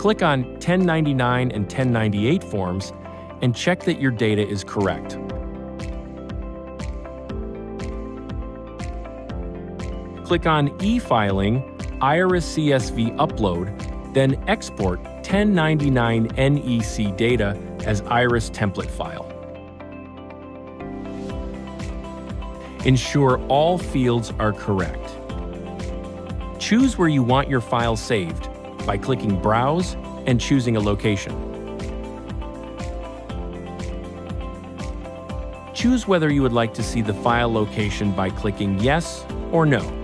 Click on 1099 and 1098 forms and check that your data is correct. Click on E-Filing, IRIS CSV Upload, then export 1099 NEC data as IRIS template file. Ensure all fields are correct. Choose where you want your file saved by clicking Browse and choosing a location. Choose whether you would like to see the file location by clicking Yes or No.